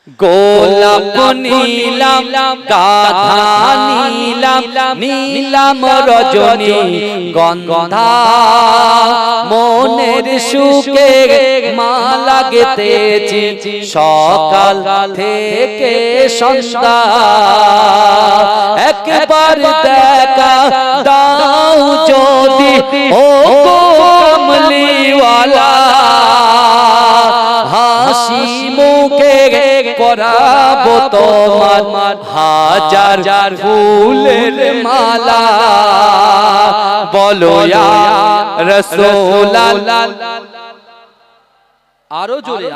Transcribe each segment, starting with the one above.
গোলাপ নীলাম গাধা নীলাম নীলাম রজনী গন্ধা মনের সুখে মালা গেথেছি সকাল থেকে সন্ধ্যা একবার দেখা দাও যদি ও কমলিওয়ালা হাসি মুখে পরাবো তোমার হাজার ফুলের মালা বলো ইয়া রাসূলুল্লাহ আরো জোরে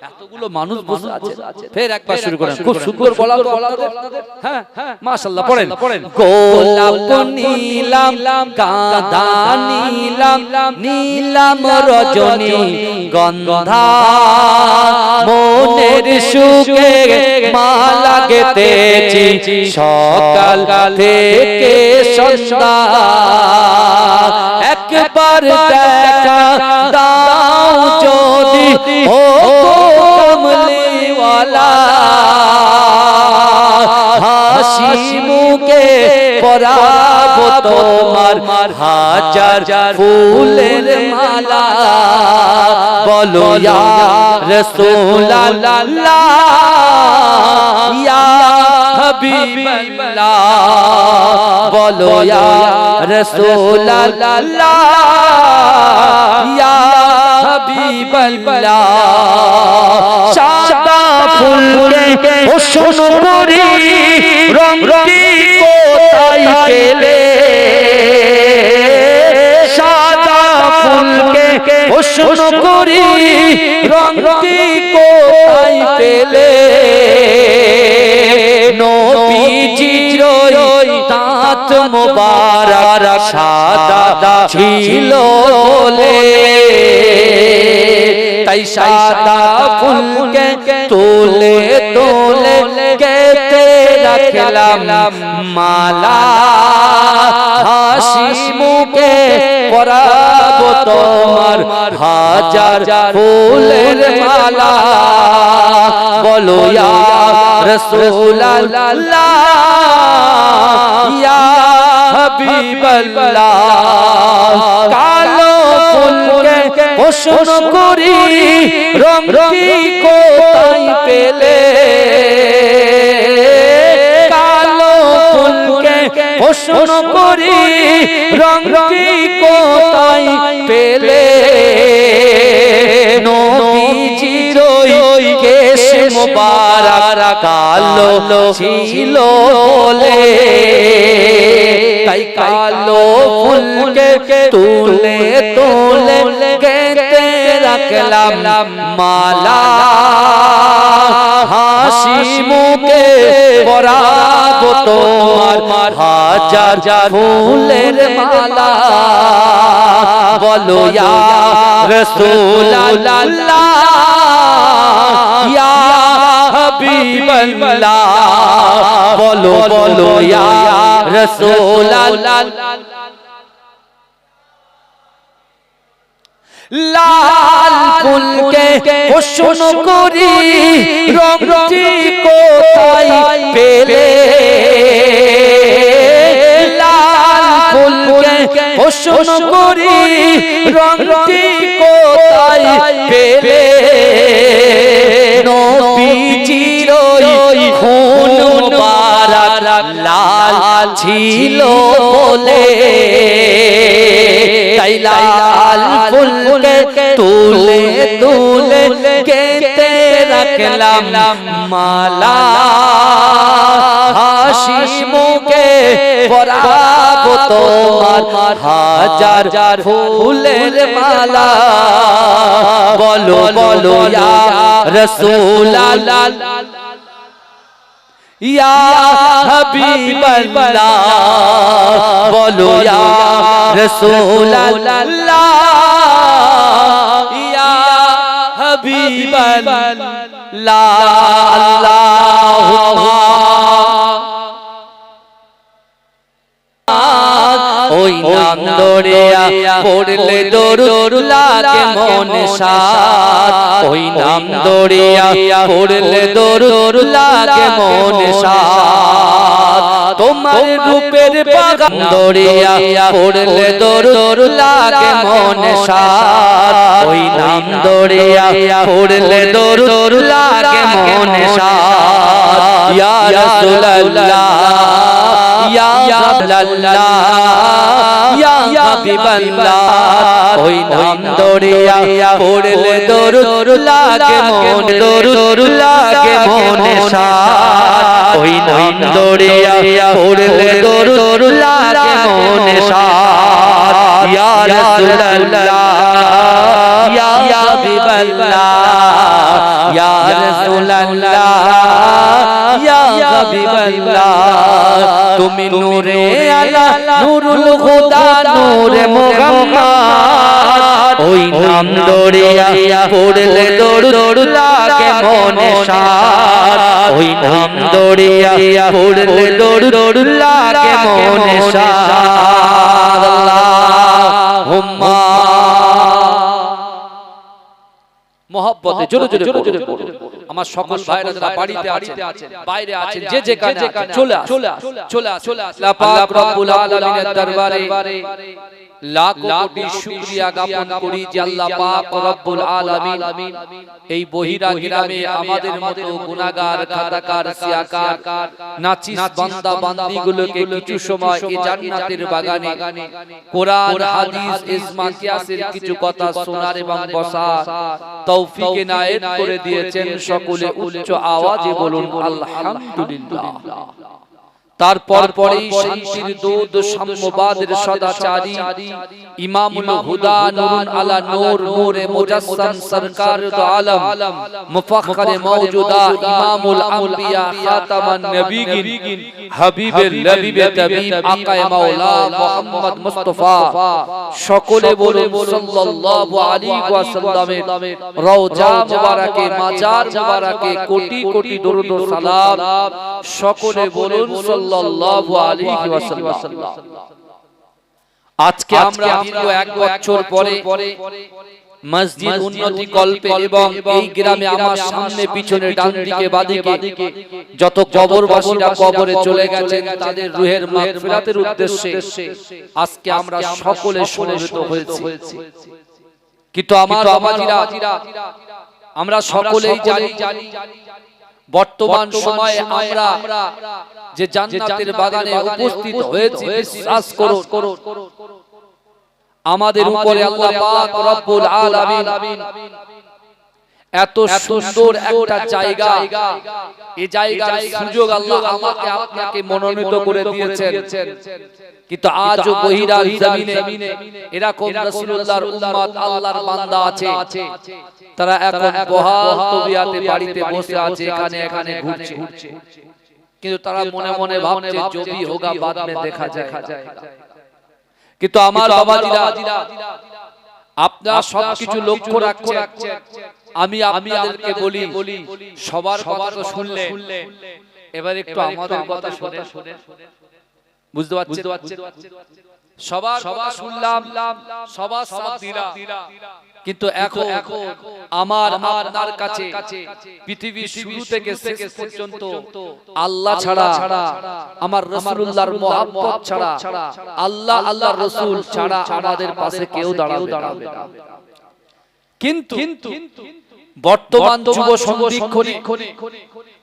এতগুলো মানুষ বসে আছে ফের একবার শুরু করেন খুব সুন্দর বলা তো আপনাদের হ্যাঁ মাশাআল্লাহ পড়েন গোলাপ নীলাম গাধা নীলাম নীলাম রজনী গন্ধা মনের সুখে মালা গেথেছি সকাল থেকে সন্ধ্যা একবার দেখা দাও যদি ও কমলিওয়ালা হাসি মুখে পরাবো তোমার হাজার ফুলের মালা বলো ইয়া রাসূলুল্লাহ ইয়া হাবিবাল্লাহ বলো ইয়া রাসূলুল্লাহ ইয়া হাবিবাল্লাহ সাদা ফুলকে হোসন করি রঙটি কোথায় পেলে সাদা ফুলকে হোসন করি রঙটি কোথায় পেলে নবীজির দাঁত মোবারক সাদা ছিল বলে তাই সাদা ফুলকে তোলে গেথে রাখলাম মালা হাসি মুখে পরাবো তোমার হাজার ফুলের মালা বলো ইয়া রাসূলুল্লাহ ইয়া হাবিবাল্লাহ কালো ফুলকে হোসন করি রঙটি কোথায় পেলে কালো ফুলকে হোসন করি রঙটি কোথায় পেলে নবীজির কেশ মোবারক কালো ছিল বলে তাই কালো ফুলকে তুলে গেথে রাখলাম মালা হাসি মুখে পরাবো তোমার হাজার ফুলের মালা বলো ইয়া রাসূলুল্লাহ ইয়া হাবিবাল্লাহ বলো ইয়া রাসূলুল্লাহ লাল ফুলকে হোসন করি রঙটি কোথায় পেলে লাল ফুলকে হোসন করি রঙটি কোথায় পেলে নবীজির খুন মুবারক লাল ছিল বলে তাই লাল ফুলকে তুলে গেথে রাখলাম মালা হাসি মুখে পরাবো তোমার হাজার ফুলের মালা বলো ইয়া রাসূলুল্লাহ ইয়া হাবিবাল্লাহ বলো ইয়া রাসূলুল্লাহ ইয়া হাবিবাল্লাহ আল্লাহুম্মা ওই নাম ধরে পড়লে দরুদ লাগে মনে শাদ ওই নাম দরিয়া পড়লে দরুদ লাগে মনে শাদ তোমার রূপের বাগান দরিয়া পড়লে দরুদ লাগে মনে শাদ ওই নাম দরিয়া পড়লে দরুদ লাগে মনে শাদ ইয়া রাসূলুল্লাহ ইয়া হাবিবাল্লাহ ইয়া হাবিবাল্লাহ ওই নাম দরিয়া পড়লে দরুদ লাগে মনে দরুদ লাগে মনে শাদ ওই নাম দরিয়া পড়লে দরুদ লাগে মনে শাদ ইয়া রাসূলুল্লাহ ইয়া হাবিবাল্লাহ ইয়া রাসূলুল্লাহ ইয়া হাবিবাল্লাহ তুমি নূরে আলা নূরুল খুদা নূরে মুহাম্মদ ওই নাম দরিয়া পড়লে দরুদ লাগে মনে শাদ ওই নাম দরিয়া পড়লে দরুদ লাগে মনে শাদ আল্লাহুম্মা মোহাব্বতে জোরে জোরে পড়ুন আমার সকল ভাইরা যারা বাড়িতে আছেন বাইরে আছেন যে যেখানে চলে আল্লাহ পাক রব্বুল আলামিনের দরবারে লাখ কোটি শুকরিয়া জ্ঞাপন করি যে আল্লাহ পাক রব্বুল আলামিন এই বহিরা গ্রামে আমাদের মতো গুনাহগার খাতাকার সিয়াকার নাচিস বান্দা বান্দীগুলোকে কিছু সময় এই জান্নাতের বাগানে কোরআন হাদিস ইজমা কিয়াসের কিছু কথা শোনার এবং বসার তৌফিক এনায়েত করে দিয়েছেন সকলে উচ্চ আওয়াজে বলুন আলহামদুলিল্লাহ তারপর পরেই শান্তির দূত সাম্যবাদের সদাচারী ইমামুল হুদা নূরুন আলা নূর নূরে মুজাসসাম সরকার দো আলম মুফাখখারে মওজুদা ইমামুল আম্বিয়া খাতামান নবিয়িন হাবিবুল লবিবে তাবিব আকায়ে মাওলা মুহাম্মদ মুস্তাফা সকলে বলুন সাল্লাল্লাহু আলাইহি ওয়াসাল্লামের রওজা মুবারাকে মাজার মুবারাকে কোটি কোটি দরুদ ও সালাম সকলে বলুন সাল্লাল্লাহু আলাইহি ওয়াসাল্লাম আজকে আমরা দীর্ঘ 1 বছর পরে মসজিদ উন্নতি কল্পে এবং এই গ্রামে আমার সামনে পিছনে ডান দিকে বাদিকে যত কবরবাসীরা কবরে চলে গেছেন তাদের রূহের মাগফিরাতের উদ্দেশ্যে আজকে আমরা সকলে সমবেত হয়েছি কিন্তু আমার বাবাজিরা আমরা সকলেই জানি বর্তমান সময়ে আমরা যে জান্নাতের বাগানে উপস্থিত হয়েছি বিশ্বাস করুন আমাদের উপরে আল্লাহ পাক রব্বুল আলামিন এত সুন্দর একটা জায়গা এই জায়গার সুযোগ আল্লাহ আমাকে আপনাকে মনোনীত করে দিয়েছেন কিন্তু আজও বহিরা জমিনে এরকম রাসূলুল্লাহর উম্মত আল্লাহর বান্দা আছে তারা এখন বহাল তবিয়াতে বাড়িতে বসে আছে এখানে ঘুরছে কিন্তু তারা মনে মনে ভাবছে जो भी होगा बाद में देखा जाएगा কিন্তু আমার বাবাজিরা আপনারা সবকিছু লক্ষ্য রাখছেন আমি আপনাদেরকে বলি সবার কথা তো শুনলে এবার একটু আমাদের কথা শুনে বুঝতে পারছেন সবার কথা শুনলাম সবার সাথ দিলাম কিন্তু এখন আমার আপনার কাছে পৃথিবীর শুরু থেকে শেষ পর্যন্ত আল্লাহ ছাড়া আমার রাসূলুল্লাহর মহব্বত ছাড়া আল্লাহর রাসূল ছাড়া আমাদের পাশে কেউ দাঁড়াবে না কিন্তু বর্তমান যুব সন্ধিক্ষণে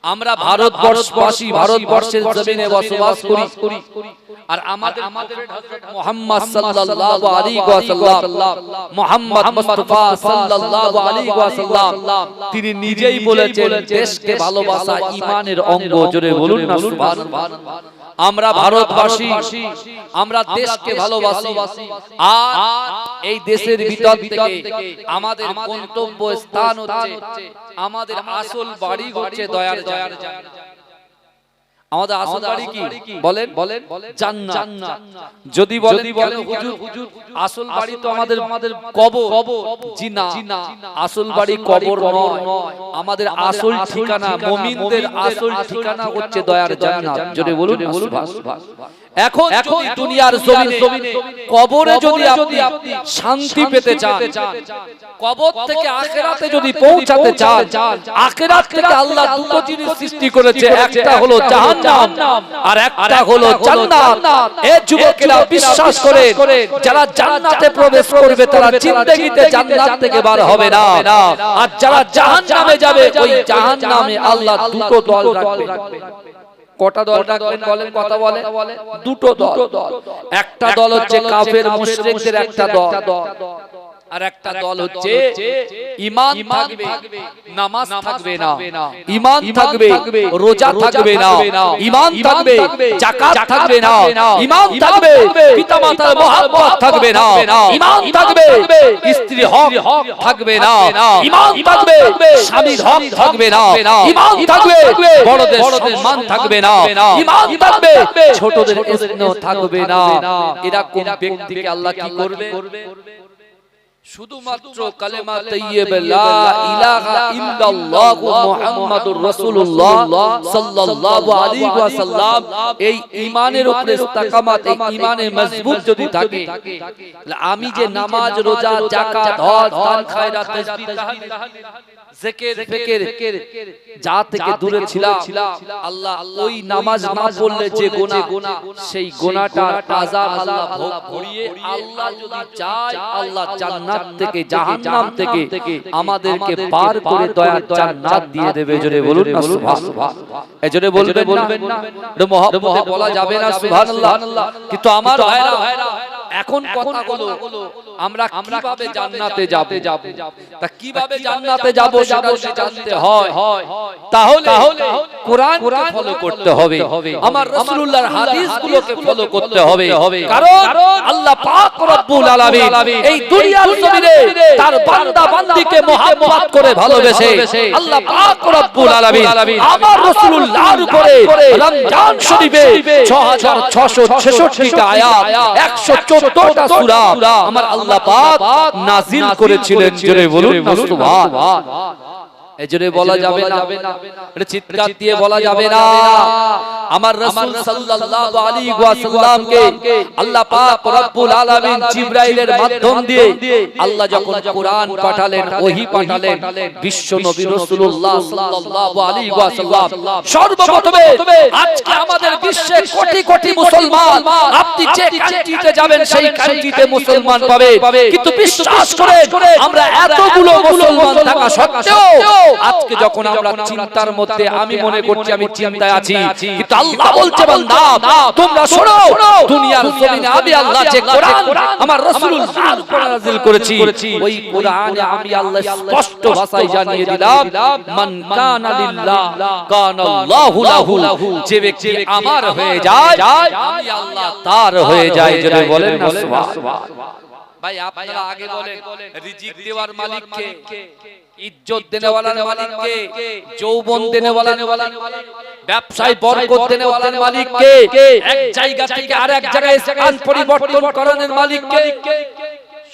আমরা ভারতবর্ষবাসী ভারতবর্ষের জমিনে বসবাস করি আর আমাদের হযরত মুহাম্মদ সাল্লাল্লাহু আলাইহি ওয়াসাল্লাম মুহাম্মদ মুস্তাফা সাল্লাল্লাহু আলাইহি ওয়াসাল্লাম তিনি নিজেই বলেছেন দেশকে ভালোবাসা ঈমানের অঙ্গ জোরে বলুন না সুবহানাল্লাহ আমরা ভারতবাসী আমরা দেশকে ভালোবাসি আর এই দেশের ভিতর থেকে আমাদের গন্তব্য স্থান হচ্ছে আমাদের আসল বাড়ি হচ্ছে দয়ার জায়গা আমাদের আসল বাড়ি কি বলেন জান্নাত যদি বলেন হুজুর আসল বাড়ি তো আমাদের কবর জি না আসল বাড়ি কবর নয় আমাদের আসল ঠিকানা মুমিনদের আসল ঠিকানা হচ্ছে দয়ার জান্নাত জোরে বলুন সুবহানাল্লাহ এখন যদি দুনিয়ার জমিনে কবরে যদি আপনি শান্তি পেতে চান, কবর থেকে আখিরাতে যদি পৌঁছাতে চান, আখিরাত থেকে আল্লাহ দুটো জিনিস সৃষ্টি করেছে, একটা হলো জাহান্নাম আর একটা হলো জান্নাত। এই যুবকেরা বিশ্বাস করে যারা জান্নাতে প্রবেশ করবে তারা জিন্দেগিতে জান্নাত থেকে বার হবে না, আর যারা জাহান্নামে যাবে ওই জাহান্নামে আল্লাহ দুটো দল রাখবে। কটা দল রাখবেন বলেন? কথা বলে দুটো দল। একটা দল হচ্ছে কাফের মুশরিকদের একটা দল, আর একটা দল হচ্ছে ঈমান থাকবে, নামাজ থাকবে না, ঈমান থাকবে, রোজা থাকবে না, ঈমান থাকবে, যাকাত থাকবে না, ঈমান থাকবে, পিতামাতার মহব্বত থাকবে না, ঈমান থাকবে, স্ত্রী হক থাকবে না, ঈমান থাকবে, স্বামীর হক থাকবে না, ঈমান থাকবে, বড়দের সম্মান থাকবে না, ঈমান থাকবে, ছোটদের স্নেহ থাকবে না। এরকম ব্যক্তিকে আল্লাহ কি করবে? শুধুমাত্র কালেমা তাইয়্যিবা লা ইলাহা ইল্লাল্লাহু মুহাম্মাদুর রাসূলুল্লাহ সাল্লাল্লাহু আলাইহি ওয়াসাল্লাম, এই ঈমানের উপরে ইস্তেকামাত, এই ঈমানে মজবুত যদি থাকে, আমি যে নামাজ, রোজা, যাকাত, হজ, দান, খায়রাত, তাসবিহ, তাহলিল, জিকির, ফিকির যা থেকে দূরে ছিলাম, আল্লাহ ওই নামাজ না পড়লে যে গুনাহ, সেই গুনাহটার আযাব আল্লাহ ভোগ করিয়ে আল্লাহ যদি চায় আল্লাহ জান্নাত থেকে, জাহান্নাম থেকে আমাদেরকে পার করে দয়ার জান্নাত দিয়ে দেবে। জোরে বলুন না সুবহানাল্লাহ। এই জোরে বলবেন না? এটা মহব্বতে বলা যাবে না সুবহানাল্লাহ। কিন্তু আমার ভাইরা, এখন কথা হলো আমরা কিভাবে জান্নাতে যাব? তা কিভাবে জান্নাতে যাব সেটা জানতে হয়। তাহলে কোরআন ফলো করতে হবে, আমার রাসূলুল্লাহর হাদিসগুলোকে ফলো করতে হবে। কারণ আল্লাহ পাক রব্বুল আলামিন এই দুনিয়ার জমিনে তার বান্দা বান্দীকে মহব্বত করে ভালোবেসে আল্লাহ পাক রব্বুল আলামিন আমার রাসূলুল্লাহর উপরে রমজান শরীফে 6666টা আয়াত, 114টা সূরা আমার আল্লাহ পাক নাযিল করেছিলেন। জোরে বলুন না সুবহানাল্লাহ। এজরে বলা যাবে না, এটা চিৎকার দিয়ে বলা যাবে না। আমার রাসূল সাল্লাল্লাহু আলাইহি ওয়াসাল্লামকে আল্লাহ পাক রব্বুল আলামিন জিবরাইলের মাধ্যম দিয়ে আল্লাহ যখন কোরআন পাঠালেন, ওহী পাঠালেন, বিশ্ব নবী রাসূলুল্লাহ সাল্লাল্লাহু আলাইহি ওয়াসাল্লাম সর্বপ্রথমে আজকে আমাদের বিশ্বে কোটি কোটি মুসলমান, আপনি যে কান্ট্রিতে যাবেন সেই কান্ট্রিতে মুসলমান পাবে, কিন্তু বিশ্বাস করে আমরা এতগুলো মুসলমান থাকা সত্ত্বেও আজকে যখন আমরা চিন্তার মধ্যে, আমি মনে করছি আমি চিন্তায় আছি, কিন্তু আল্লাহ বলছে বান্দা তোমরা শোনো, দুনিয়ার জমিনে আমি আল্লাহ যে কোরআন আমার রাসূলুল্লাহর উপর নাযিল করেছি, ওই কোরআনে আমি আল্লাহ স্পষ্ট ভাষায় জানিয়ে দিলাম, মান কানা লিল্লাহ কানা আল্লাহু লাহু, যে ব্যক্তি আমার হয়ে যায় আমি আল্লাহ তার হয়ে যাই। যদি বলেন না সুবহানাল্লাহ। ভাই আপনারা আগে বলেন রিজিক দেওয়ার মালিক কে? ইজ্জত দেনে ওয়ালার মালিক কে? যৌবন দেনে ওয়ালার মালিক? ব্যবসায় বরকত দেনে ওয়ালার মালিক কে? এক জায়গা থেকে আরেক জায়গায় স্থান পরিবর্তন করানোর মালিক কে?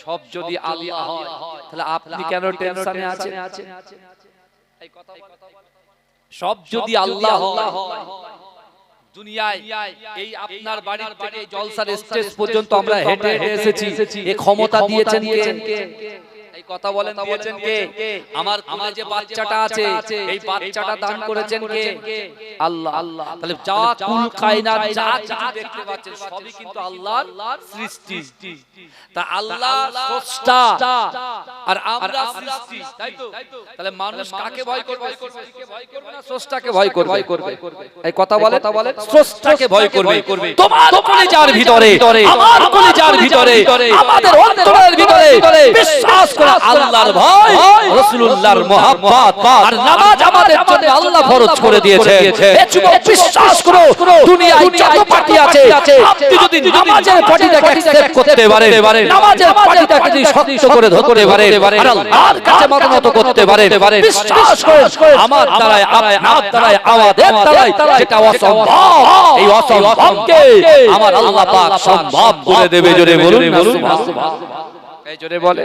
সব যদি আল্লাহ হয় তাহলে আপনি কেন টেনশনে আছেন? এই কথা, সব যদি আল্লাহ হয়, দুনিয়ায় এই আপনার বাড়ি থেকে জলসার স্টেজ পর্যন্ত আমরা হেঁটে হেঁটে এসেছি, এই ক্ষমতা দিয়েছেন কে? এই কথা বলেন, দিয়েছেন কে? আমার কোলে যে বাচ্চাটা আছে এই বাচ্চাটা দান করেছেন কে? আল্লাহ। তাহলে যা কুল কায়নাত যা কিছু দেখতে পাচ্ছেন সবই কিন্তু আল্লাহর সৃষ্টি। তা আল্লাহ স্রষ্টা আর আমরা সৃষ্টি, তাই তো? তাহলে মানুষ কাকে ভয় করবে? সৃষ্টিকে ভয় করবে না স্রষ্টাকে ভয় করবে? এই কথা বলে স্রষ্টাকে ভয় করবে। তোমার কলিজার ভিতরে, আমার কলিজার ভিতরে, আমাদের অন্তরের ভিতরে বিশ্বাস করে আল্লাহর ভয়, রাসূলুল্লাহর মহব্বত আর নামাজ আমাদের জন্য আল্লাহ ফরজ করে দিয়েছে। এই যুবক বিশ্বাস করো, দুনিয়ায় যত পার্টি আছে আপনি যদি নামাজের পার্টিটাকে অ্যাকসেপ্ট করতে পারেন, নামাজের পার্টিটাকে যদি শক্ত করে ধরতে পারেন আর আল্লাহর কাছে মাথা নত করতে পারেন, বিশ্বাস করুন আমার দ্বারায়, আপনার দ্বারায়, আমাদের দ্বারায় যেটা অসম্ভব, এই অসম্ভবকে আমার আল্লাহ পাক সম্ভব করে দেবে। জোরে বলুন না সুবহানাল্লাহ। এই জোরে বলে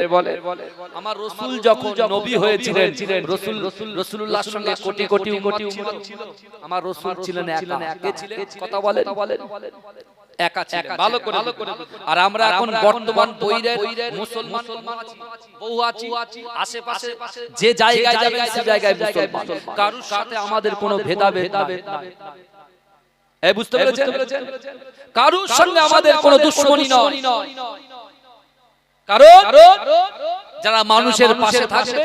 আমার রাসূল যখন নবী হয়েছিলেন, রাসূলুল্লাহর সঙ্গে কোটি কোটি উম্মত ছিল, আমার রাসূল ছিলেন একা ছিলেন। কথা বলেন, একা ছিলেন ভালো করে। আর আমরা এখন বর্তমান বৈরের মুসলমান বহু আছি, আশেপাশে যে জায়গায় যাবেন সে জায়গায় মুসলমান, কারোর সাথে আমাদের কোনো ভেদাভেদ নাই। এই বুঝতে পেরেছেন? কারোর সঙ্গে আমাদের কোনো দুশ্মনী নয়, কারণ যারা মানুষের পাশে থাকবে,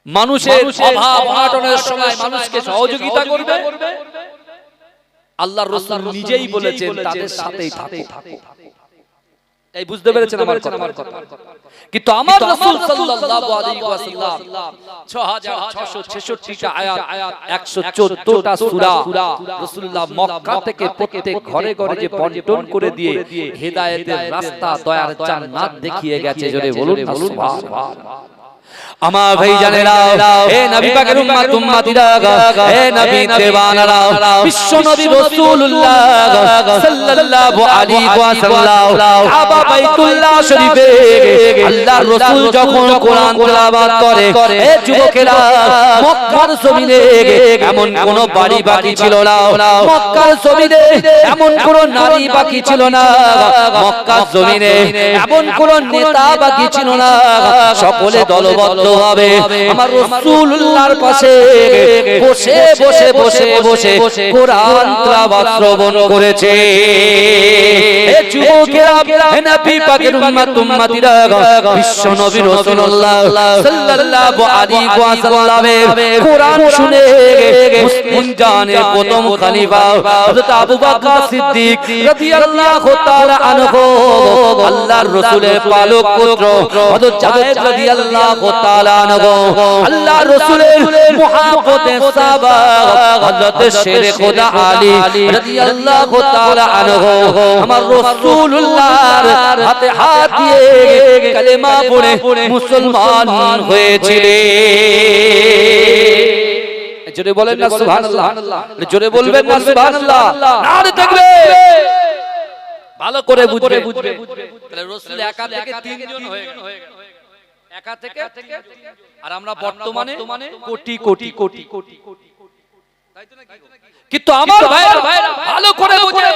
মানুষের অভাব অনটনের সময় মানুষকে সহযোগিতা করবে, আল্লাহর রাসূল নিজেই বলেছেন তাদের সাথেই থাকো। এই বুঝতে পেরেছেন আমার কথা? কিন্তু আমার রাসূল সাল্লাল্লাহু আলাইহি ওয়াসাল্লাম 6666 টা আয়াত, 114 টা সূরা রাসূলুল্লাহ মক্কা থেকে প্রত্যেক ঘরে ঘরে যে বন্টন করে দিয়ে হেদায়েতের রাস্তা, দয়ার জান্নাত দেখিয়ে গেছে। জোরে বলুন সুবহানাল্লাহ। আমার ভাই জানেরা, হে নবী পাকের উম্মত উম্মতিরা, হে নবী দেওয়ানারা, বিশ্ব নবী রাসূলুল্লাহ সাল্লাল্লাহু আলাইহি ওয়াসাল্লাম কাবা বাইতুল্লাহ শরীফে আল্লাহর রাসূল যখন কোরআন তেলাওয়াত করে, হে যুবকেরা, মক্কার জমিনে এমন কোন বাড়ি বাকি ছিল না, মক্কার জমিনে এমন কোন নারী বাকি ছিল না, মক্কার জমিনে এমন কোন নেতা বাকি ছিল না, সকলে দলবদ্ধ হবে আমার রাসূলুল্লাহর পাশে বসে বসে বসে বসে কোরআন তেলাওয়াত শ্রবণ করেছে। হে যুবকেরা, হে নবী পাকের উম্মত উম্মতিরা, বিশ্ব নবী রাসূলুল্লাহ সাল্লাল্লাহু আলাইহি ওয়াসাল্লামের কোরআন শুনে মুসলিম জানের প্রথম খলিফা হযরত আবু বকর সিদ্দিক রাদিয়াল্লাহু তাআলা আনহু, আল্লাহর রাসূলের পালক পুত্র হযরত যায়েদ রাদিয়াল্লাহু তাআলা আনহু, আল্লাহর রাসূলের মুহাব্বতে সাহাবা হযরত শেরে খোদা আলী রাদিয়াল্লাহু তাআলা আনহু আমার রাসূলুল্লাহর হাতে হাত দিয়ে কালেমা পড়ে মুসলমান হয়েছিলেন। জোরে বলেন না সুবহানাল্লাহ, জোরে বলবেন না সুবহানাল্লাহ, নারে তাকবীর। ভালো করে বুঝবে, তাহলে রাসূল একা থেকে তিনজন হয়ে গেল, একা থেকে, আর আমরা বর্তমানে কোটি কোটি কোটি কোটি, তাই তো নাকি? কিন্তু আমার ভাইরা ভালো করে বুঝে,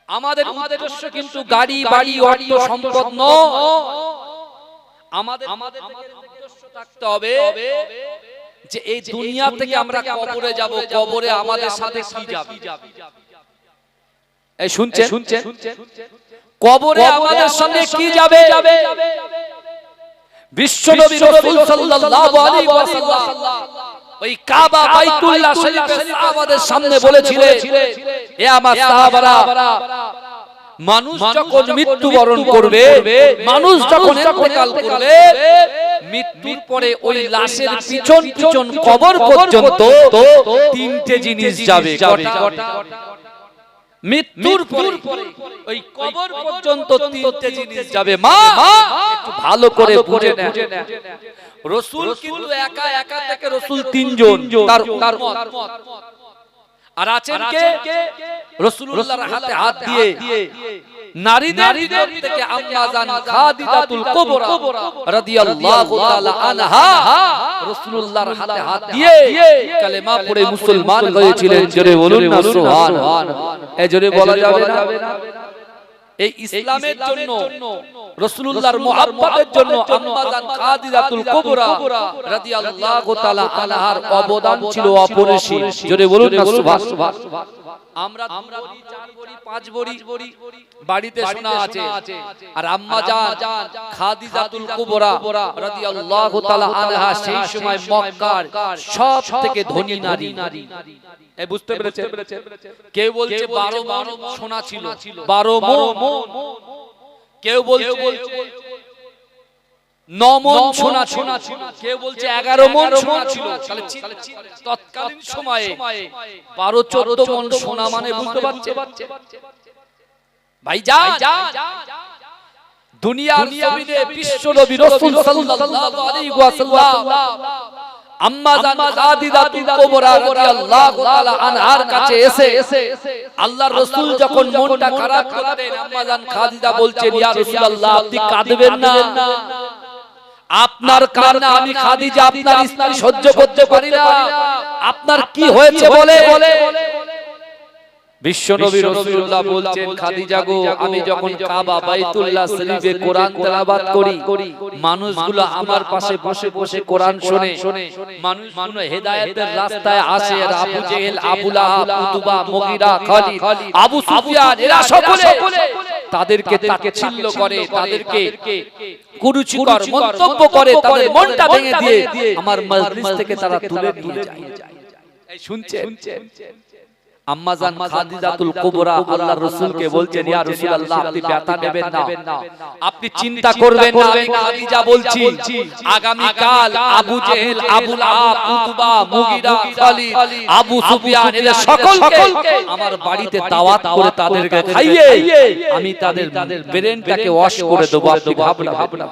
আমাদের উদ্দেশ্য কিন্তু গাড়ি বাড়ি অর্থ সম্পদ নয়, আমাদের উদ্দেশ্য থাকতে হবে যে এই দুনিয়া থেকে আমরা কবরে যাব, কবরে আমাদের সাথে কি যাবে। এই শুনছেন? কবরে আমাদের সঙ্গে কি যাবে? বিশ্বনবী রাসূল সাল্লাল্লাহু আলাইহি ওয়াসাল্লাম ওই কাবা বাইতুল্লাহ শরীফে সাহাবাদের সামনে বলেছিলেন, হে আমার সাহাবারা, মানুষ যখন মৃত্যুবরণ করবে, মানুষ যখন ইন্তেকাল করবে, মৃত্যুর পরে ওই লাশের পিছন পিছন কবর পর্যন্ত তিনটে জিনিস যাবে। মৃত্যুর পরে ওই কবর পর্যন্ত তিনটে জিনিস যাবে। মা একটু ভালো করে বুঝে নেন, রাসূল কিন্তু একা একা থেকে রাসূল তিনজন, তার উম্মত আর আছেন কে? রাসূলুল্লাহর হাতে হাত দিয়ে নারীদের থেকে আম্মা জান খাদিজাতুল কুবরা রাদিয়াল্লাহু তাআলা আনহা রাসূলুল্লাহর হাতে হাত দিয়ে কালেমা পড়ে মুসলমান হয়েছিলেন। জোরে বলুন না সুবহানাল্লাহ। এই জোরে বলা যাবে না? এই ইসলামের জন্য, রাসূলুল্লাহর মুহাব্বতের জন্য আম্মা জান খাদিজাতুল কুবরা রাদিয়াল্লাহু তাআলা আনহার অবদান ছিল অপরিসীম। জোরে বলুন না সুবহানাল্লাহ। আমরা 2 বড়ি 4 বড়ি 5 বড়ি বাড়িতে শোনা আছে, আর আম্মা জান খাদিজাতুল কুবরা রাদিয়াল্লাহু তাআলা আনহা সেই সময় মক্কার সবথেকে ধনী নারী। এই বুঝতে পেরেছেন? কেউ বলছে 12 মণ সোনা ছিল, 12 মণ, কেউ বলছে 9 মণ সোনা ছিল, কেউ বলছে 11 মণ সোনা ছিল। তাহলে তৎকালীন সময়ে 12-14 মণ সোনা মানে বুঝতে পারছে ভাইজান? দুনিয়ার জমিনে বিশ্ব নবী রাসূল সাল্লাল্লাহু আলাইহি ওয়াসাল্লাম আম্মা জান খাদিজাতুল কুবরা রাদিয়াল্লাহু তাআলা আনহার কাছে এসে আল্লাহর রাসূল যখন মনটা খারাপ করতেন, আম্মা জান খাদিজা বলছেন, ইয়া রাসূলুল্লাহ, আপনি কাঁদবেন না, আপনার কান্না আমি খাদিজা আপনার স্ত্রী সহ্য করতে পারি না, আপনার কি হয়েছে বলে। বিশ্বনবী রাসূলুল্লাহ বলছেন, খাদিজা গো, আমি যখন কাবা বাইতুল্লাহ শরীফে কোরআন তেলাওয়াত করি, মানুষগুলো আমার পাশে বসে বসে কোরআন শোনে, মানুষগুলো হেদায়েতের রাস্তায় আসে। আর আবু জেহেল, আবু লাহাব, উতবা, মুগীরা, খালিদ, আবু সুফিয়ান, এরা সকলে তাদেরকে তাচ্ছিল্য করে, তাদেরকে কুরুচিকর মন্তব্য করে, তাদের মনটা ভেঙে দিয়ে আমার মজলিস থেকে তারা তুলে নিয়ে যায়। এই শুনছেন? আম্মাজান খাদিজাতুল কুবরা আল্লাহর রাসূলকে বলছেন, ইয়া রাসূলুল্লাহ, আপনি ব্যথা নেবেন না, আপনি চিন্তা করবেন না, আমি খাদিজা বলছি, আগামী কাল আবু জেহেল, আবু লাহাব, উতবা, মুগীরা, খালিদ, আবু সুফিয়ান, এদের সকলকে আমার বাড়িতে দাওয়াত করে তাদেরকে খাইয়ে আমি তাদের ব্রেনটাকে ওয়াশ করে দেব, আপনি ভাবনা।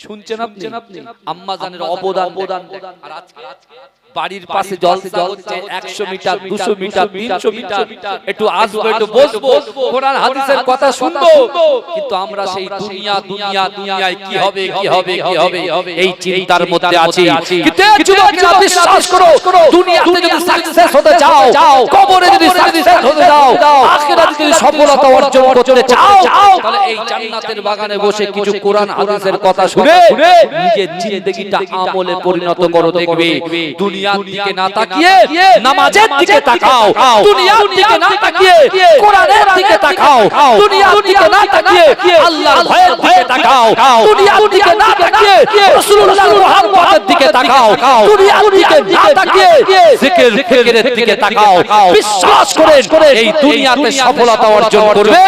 শুনছেন আপনি? আম্মাজানের অবদান। আর আজকে বাড়ির পাশে জলসা হচ্ছে, 100 মিটার, 200 মিটার, 300 মিটার, একটু আসবো, একটু বসবো, কোরআন হাদিসের কথা শুনবো, কিন্তু আমরা সেই দুনিয়ায় কি হবে এই চিন্তার মধ্যে আছি। কিন্তু যুবকেরা বিশ্বাস করো, দুনিয়াতে যদি সাকসেস হতে চাও, কবরে যদি সাকসেস হতে চাও, আখিরাতে যদি সফলতা অর্জন করতে চাও, তাহলে এই জান্নাতের বাগানে বসে কিছু কোরআন হাদিসের কথা শুনে নিজের জিন্দেগিটা আমলে পরিণত করো। দেখবে দুনিয়ার দিকে না তাকিয়ে নামাজের দিকে তাকাও, দুনিয়ার দিকে না তাকিয়ে কোরআনের দিকে তাকাও, দুনিয়ার দিকে না তাকিয়ে আল্লাহর ভয়ের দিকে তাকাও, দুনিয়ার দিকে না তাকিয়ে রাসূলুল্লাহর মহব্বতের দিকে তাকাও, দুনিয়ার দিকে না তাকিয়ে জিকির ফিকিরের দিকে তাকাও। বিশ্বাস করেন, এই দুনিয়াতে সফলতা অর্জন করবে,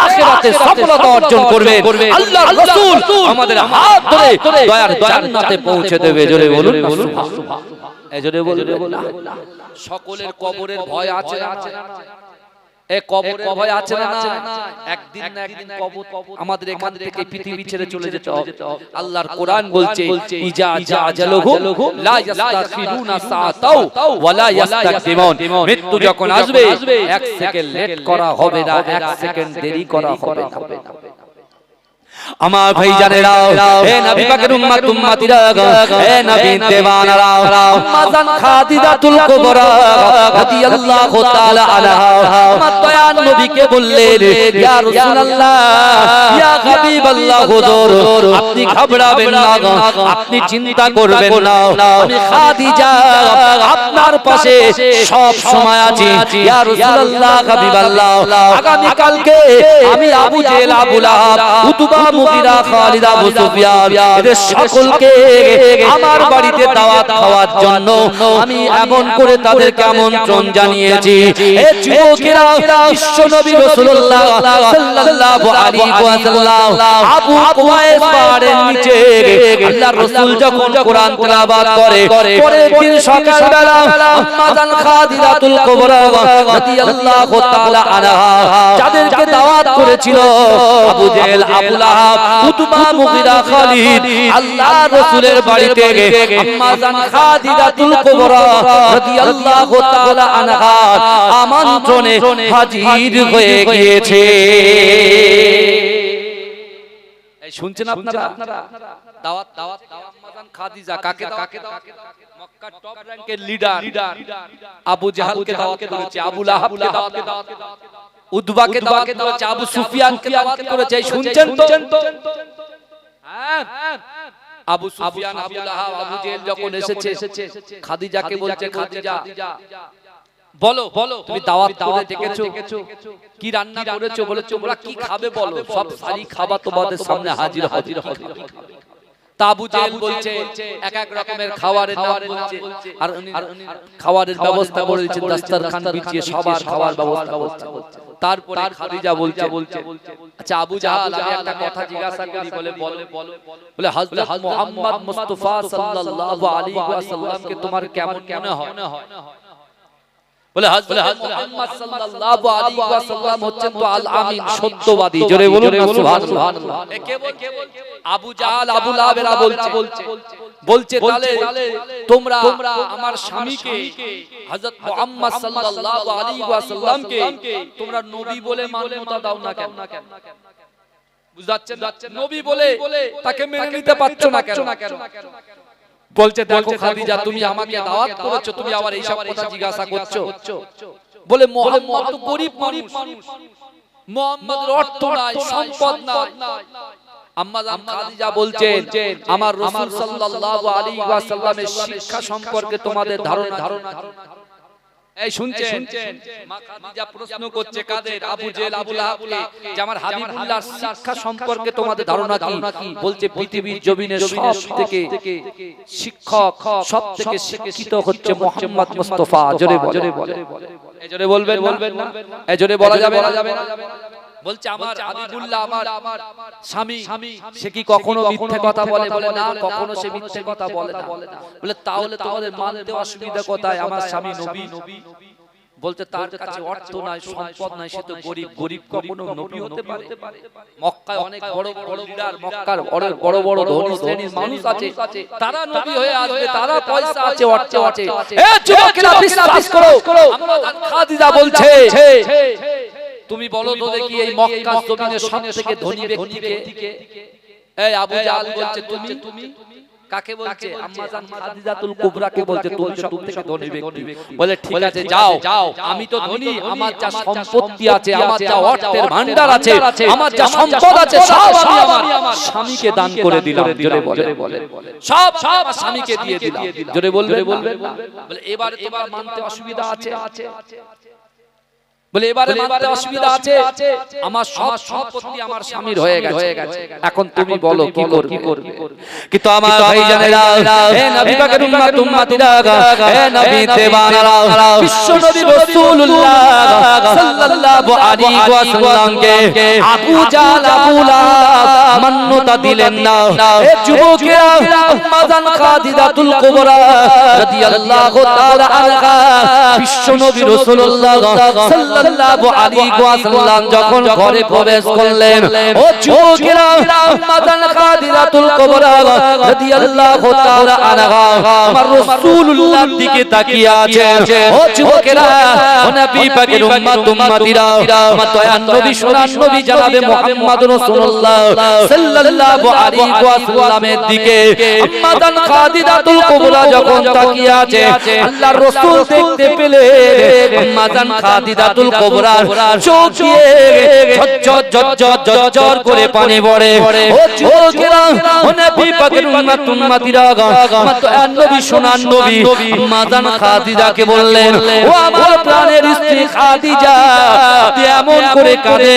আখিরাতে সফলতা অর্জন করবে। আল্লাহর রাসূল আমাদের হাত ধরে দয়ার জান্নাতে পৌঁছে দেবে। জোরে বলুন সুবহানাল্লাহ। এজরে বলুন, সকলের কবরের ভয় আছে না? এই কবরের ভয় আছে না? একদিন না একদিন কবর আমাদের এখান থেকে পৃথিবী ছেড়ে চলে যেতে হবে। আল্লাহর কোরআন বলছে, ইজা জাআজালুহু লা ইস্তাখিরুনা সাআতাও ওয়া লা ইস্তাকদিমুন। মৃত্যু যখন আসবে, এক সেকেন্ড লেট করা হবে না, এক সেকেন্ড দেরি করা হবে না। আমার ভাই জানেরা, হে নবী পাকের উম্মত উম্মতিরা, হে নবী দেওয়ানারা, আম্মাজান খাদিজাতুল কুবরা রাদিয়াল্লাহু তাআলা আনহা আমার দয়ার নবীকে বললেন, ইয়া রাসূলুল্লাহ, ইয়া হাবিবাল্লাহ, হুজুর, আপনি ঘাবড়াবেন না, আপনি চিন্তা করবেন না, আমি খাদিজা আপনার পাশে সব সময় আছি। ইয়া রাসূলুল্লাহ, হাবিবাল্লাহ, আগামী কালকে আমি আবু জেহেল, আবু লাহাব, উতবা, মুগীরা, খালিদ, আবু সুফিয়ান, এদের সকলকে আমার বাড়িতে দাওয়াত খাওয়ার জন্য আমি এমন করে তাদেরকে আমন্ত্রণ জানিয়েছি। হে যুবকেরা, বিশ্বনবী রাসূলুল্লাহ সাল্লাল্লাহু আলাইহি ওয়াসাল্লাম আবু কুবাইস পাহাড়ের নিচে আল্লাহর রাসূল যখন কোরআন তেলাওয়াত করে, পরের দিন সকালবেলা আম্মাজান খাদিজাতুল কুবরা রাদিয়াল্লাহু তাআলা আনহা যাদেরকে দাওয়াত করেছিল, আবু জেহেল, আবু লাহাব, উতবা, মুগীরা, খালিদ, আল্লাহর রাসূলের বাড়িতে আম্মাজান খাদিজাতুল কুবরা রাদিয়াল্লাহু তাআলা আনহা আমন্ত্রণে হাজির হয়ে গিয়েছে। এই শুনছেন আপনারা? দাওয়াত আম্মাজান খাদিজা কাকে দাওয়াত? মক্কার টপ র‍্যাঙ্কের লিডার আবু জাহালকে দাওয়াত করেছে, আবু লাহাবকে দাওয়াত করেছে, উতবাকে দাওয়াত করেছে, আবু সুফিয়ানকে দাওয়াত করেছে। শুনছেন তো? হ্যাঁ, আবু সুফিয়ান, আবু লাহাব, আবু জেহেল যখন এসেছে, খাদিজাকে বলছে, খাদিজা বলো, তুমি দাওয়াত করে ডেকেছো, কি রান্না করেছো? বলে, তোমরা কি খাবে বলো, সব সারি খাবার তোমাদের সামনে হাজির হবে। তা আবু জেহেল বলছে, এক এক রকমের খাবারের নাম বলছে, আর খাবারের ব্যবস্থা করে দিচ্ছে, দস্তরখান বিছিয়ে সবার খাবার ব্যবস্থা করছে। তারপরে খাদিজা বলছে, আচ্ছা আবু জাহাল, আমি একটা কথা জিজ্ঞাসা করি। বলে হযরত মুহাম্মদ মুস্তাফা সাল্লাল্লাহু আলাইহি ওয়াসাল্লামকে তোমার কেমন মনে হয়? বলে হযরত মুহাম্মদ সাল্লাল্লাহু আলাইহি ওয়াসাল্লাম হচ্ছেন তো আল আমিন, সত্যবাদী। জোরে বলুন সুবহানাল্লাহ। কে বলছে? আবু জাহাল, আবু লাহাব এরা বলছে, তাহলে তোমরা আমার স্বামীকে হযরত মুহাম্মদ সাল্লাল্লাহু আলাইহি ওয়াসাল্লামকে তোমরা নবী বলে মান্যতা দাও না কেন? বুঝাচ্ছেন? নবী বলে তাকে মেনে নিতে পারছো না কেন? বলছে, দেখো খাদিজা, তুমি আমাকে দাওয়াত করেছো, তুমি আবার এইসব কথা জিজ্ঞাসা করছো। বলে মুহাম্মদ তো গরিব মানুষ, মুহাম্মদের অর্থ নাই, সম্পদ নাই। আম্মা জান খাদিজা বলছেন আমার রাসূল সাল্লাল্লাহু আলাইহি ওয়াসাল্লামের শিক্ষা সম্পর্কে তোমাদের ধারণা এই শুনছেন? মা খাদিজা প্রশ্ন করছে কাদের? আবু জেহেল আবু লাহাবকে, যে আমার হাবিবুল্লাহর শিক্ষা সম্পর্কে তোমাদের ধারণা কি? বলছে পৃথিবীর জমিনে সবথেকে শিক্ষক, সবথেকে শিক্ষিত হচ্ছে মুহাম্মদ মুস্তাফা। জোরে বলে, এই জোরে বলবেন না? এই জোরে বলা যাবে না? বলছে আমার হাবিবুল্লাহ আমার স্বামী, সে কি কখনো মিথ্যে কথা বলে? বলে না, কখনো সে মিথ্যে কথা বলে না। বলে তাহলে তোমাদের মানতে অসুবিধা কোথায়? আমার স্বামী নবী। বলতে তার কাছে অর্থ নাই, সম্পদ নাই, সে তো গরিব কখনো নবী হতে পারে? মক্কায় অনেক বড় বড় লিডার, মক্কার অনেক বড় বড় ধনী শ্রেণীর মানুষ আছে, তারা নবী হয়ে আসবে, তারা পয়সা আছে, অর্থ আছে। এ যুবকেরা বিশ্বাস করো, আম্মা জান খাদিজা বলছে তুমি বলো তো দেখি এই মক্কার জমিনে সবথেকে ধনী ব্যক্তিকে? এই আবু জাহল বলছে তুমি। কাকে বলছে? আম্মা জান খাদিজাতুল কুবরাকে বলছে তুমি সবথেকে ধনী ব্যক্তি। বলে ঠিক আছে যাও, আমি তো ধনী, আমার যা সম্পত্তি আছে, আমার যা অর্থের ভান্ডার আছে, আমার যা সম্পদ আছে সব আমি আমার স্বামীকে দান করে দিলাম। জোরে বলে, সব স্বামীকে দিয়ে দিলাম। জোরে বলবে? বলে এবার মানতে অসুবিধা আছে? বলে এবারে মানতে অসুবিধা আছে? আমার সব সম্পত্তি আমার স্বামীর হয়ে গেছে, এখন তুমি বলো কি করবে? কিন্তু আমার ভাইজানেরা, হে নবী পাকের উম্মতিরা, হে নবী দেওয়ানারা, বিশ্ব নবী রাসূলুল্লাহ সাল্লাল্লাহু আলাইহি ওয়াসাল্লামকে আবু জাহল আবু লাহাব মান্যতা দিলেন না। হে যুবকেরা, আম্মা জান খাদিজাতুল কুবরা রাদিয়াল্লাহু তাআলা আনহা বিশ্ব নবী রাসূলুল্লাহ সাল্লাল্লাহু আলাইহি ওয়াসাল্লাম যখন ঘরে প্রবেশ করলেন, ও যুবকেরা, আম্মা জান খাদিজাতুল কুবরা রাদিয়াল্লাহু তাআলা আনহা আমার রাসূলুল্লাহর দিকে তাকিয়ে আছেন। ও যুবকেরা, ও নবী পাকের উম্মতিরা, আমার দয়ার নবী সোনার নবী জনাবে মুহাম্মদ রাসূলুল্লাহ সাল্লাল্লাহু আলাইহি ওয়াসাল্লামের দিকে আম্মা জান খাদিজাতুল কুবরা যখন তাকিয়ে আছে, আল্লাহর রাসূল দেখতে পেলে আম্মা জান খাদিজাতুল কুবরার চোখ দিয়ে ঝরঝর করে পানি পড়ে। ও যুবকেরা, ও নবী পাকের উম্মতিরা, আমার দয়ার নবী সোনার নবী আম্মা জান খাদিজাকে বললেন, ও আমার প্রাণের স্ত্রী খাদিজা, এমন করে কাঁদে।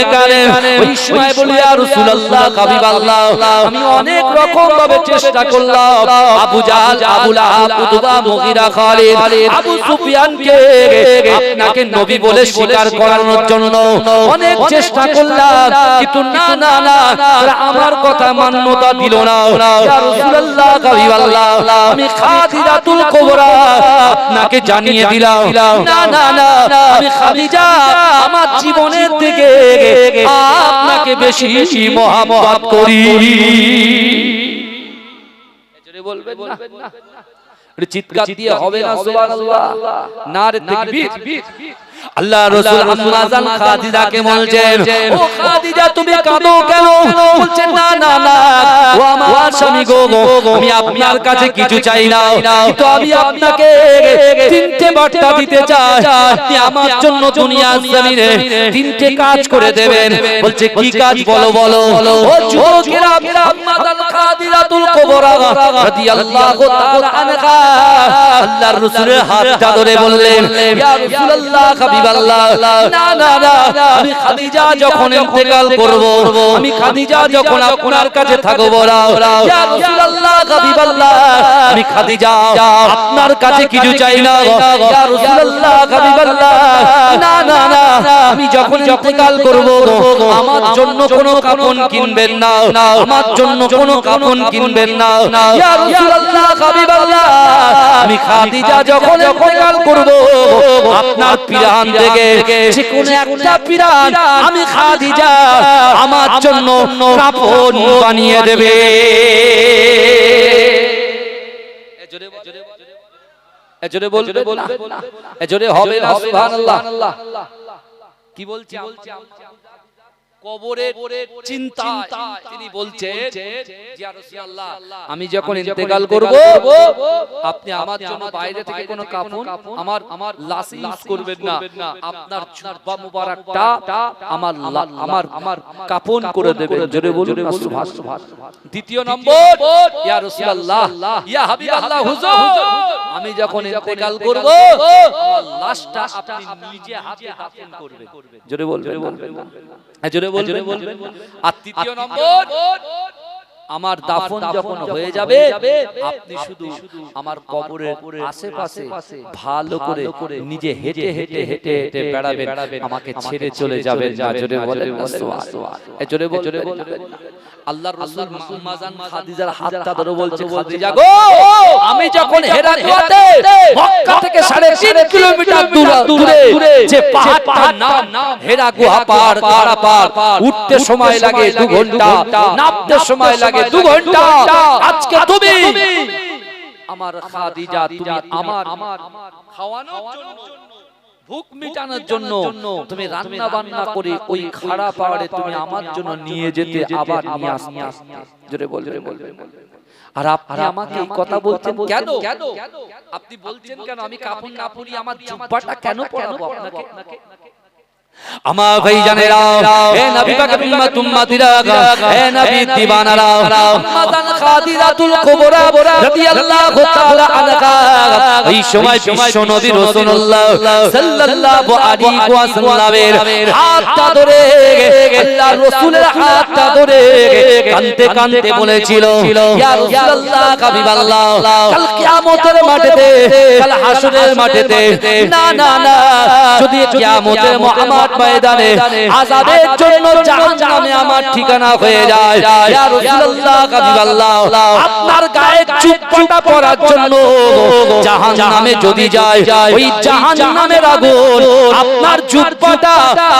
ওই সময় বলি, ইয়া রাসূলুল্লাহ, হাবিবাল্লাহ, আমি অনেক রকম ভাবে চেষ্টা করলাম, আবু জাহল, আবু লাহাব, উতবা, মুগীরা, খালিদ, আবু সুফিয়ানকে আপনাকে নবী বলে স্বীকার করানোর জন্য অনেক চেষ্টা করলাম, কিন্তু না, আমার কথা মান্যতা দিল না। ইয়া রাসূলুল্লাহ, হাবিবাল্লাহ, আমি খাদিজাতুল কুবরা আপনাকে জানিয়ে দিলাম, না, আমি খাদিজা আমার জীবনের থেকে আপনাকে বেশি মহব্বত করি। জোরে বলবেন না? চিৎকার দিয়ে হবে না সুবহানাল্লাহ, নারে তাকবীর। আল্লাহ রাসূল আম্মা জান খাদিজাকে বলছেন, ও খাদিজা তুমি কাঁদো কেন? বলছেন না, ও আমার স্বামী গো, আমি আপনার কাছে কিছু চাই না, কিন্তু আমি আপনাকে তিনটে বার্তা দিতে চাই, আপনি আমার জন্য দুনিয়ার জমিনে তিনটে কাজ করে দেবেন। বলছে কি কাজ? বলো। ও যুবকেরা, আম্মা জান খাদিজাতুল কুবরা রাদিয়াল্লাহু তাআলা আনহা আল্লাহর রাসূলের হাতটা ধরে বললেন, ইয়া রাসূলুল্লাহ, হাবিবাল্লাহ, না, আমি খাদিজা যখন ইন্তেকাল করব, আমি খাদিজা যখন আপনার কাছে থাকব না, ইয়া রাসূলুল্লাহ, হাবিবাল্লাহ, আমি খাদিজা আপনার কাছে কিছু চাই না, ইয়া রাসূলুল্লাহ, হাবিবাল্লাহ, না, আমি যখন ইন্তেকাল করব আমার জন্য কোনো কাফন কিনবেন না, আমার জন্য কোনো কাফন কিনবেন না, ইয়া রাসূলুল্লাহ, হাবিবাল্লাহ, আমি খাদিজা যখন ইন্তেকাল করব আপনার পিরান থেকে যে কোনো একটা পিরান আমি খাদিজা আমার জন্য কাফন বানিয়ে দেবে। জোরে বলবে না, জোরে হবে না সুবহানাল্লাহ। কি বলছি? কবরের চিন্তা তিনি বলছেন ইয়া রাসূলুল্লাহ আমি যখন ইন্তেকাল করব আপনি আমার জন্য বাইরে থেকে কোনো কাফন আমার লাশ ইউজ করবেন না আপনার জুব্বা মুবারকটা আমার কাফন করে দেবেন জোরে বলুন না সুবহানাল্লাহ দ্বিতীয় নম্বর ইয়া রাসূলুল্লাহ ইয়া হাবিবাল্লাহ হুজুর আমি যখন ইন্তেকাল করব আমার লাশটা আপনি নিজে হাতে দাফন করবেন জোরে বলবেন জোরে বলবেন আর তৃতীয় নম্বর আমার দাফন যখন হয়ে যাবে আপনি শুধু আমার কবরের আশেপাশে ভালো করে নিজে হেঁটে হেঁটে হেঁটে হেঁটে বেড়াবেন আমাকে ছেড়ে চলে যাবেন না জোরে বলেন না সুবহানাল্লাহ জোরে বলবেন আল্লাহর রাসূল উম্মে জান খাদিজার হাতটা ধরে বলছে খাদিজা গো আমি যখন হেরা গুহাতে মক্কা থেকে 3.5 কিলোমিটার দূরে যে পাহাড়টার নাম হেরা গুহা পাহাড় কারা পাহাড় উঠতে সময় লাগে 2 ঘন্টা নামতে সময় লাগে 2 ঘন্টা আজকে তুমি আমার খাদিজা তুমি আমার খাওয়ানোর জন্য ভুক মিটানোর জন্য তুমি রান্না বান্না করে ওই খাড়া পাহাড়ে তুমি আমার জন্য নিয়ে যেতে আবার নিয়ে আসতে জোরে বলবেন আর আপনি আমাকে এই কথা বলছেন কেন আপনি বলছেন কেন আমি কাপড় না পরি আমার জুব্বাটা কেন পরাবো আপনাকে আমার ভাই জানেরা হে নবী পাক উম্মতিরা হে নবী দিওয়ানারা উম্মাদান খাদিজাতুল কুবরা রাদিয়াল্লাহু তাআলা আনহা এই সময় বিশ্ব নবী রাসূলুল্লাহ সাল্লাল্লাহু আলাইহি ওয়াসাল্লামের হাতটা ধরে আল্লাহর রাসূলের হাতটা ধরে কাঁদতে কাঁদতে বলেছিল ইয়া রাসূলুল্লাহ হাবিবাল্লাহ কাল কিয়ামতের মাঠেতে কাল হাসরের মাঠেতে না না না যদি কিয়ামতের মুহাম্মদ ময়দানে আযাবের জন্য জাহান্নামে আমার ঠিকানা হয়ে যায় ইয়া রাসূলুল্লাহ হাবিবাল্লাহ আপনার গায়ে জুব্বাটা পরার জন্য জাহান্নামে যদি যায় ওই জাহান্নামের আগুন আপনার জুব্বাটা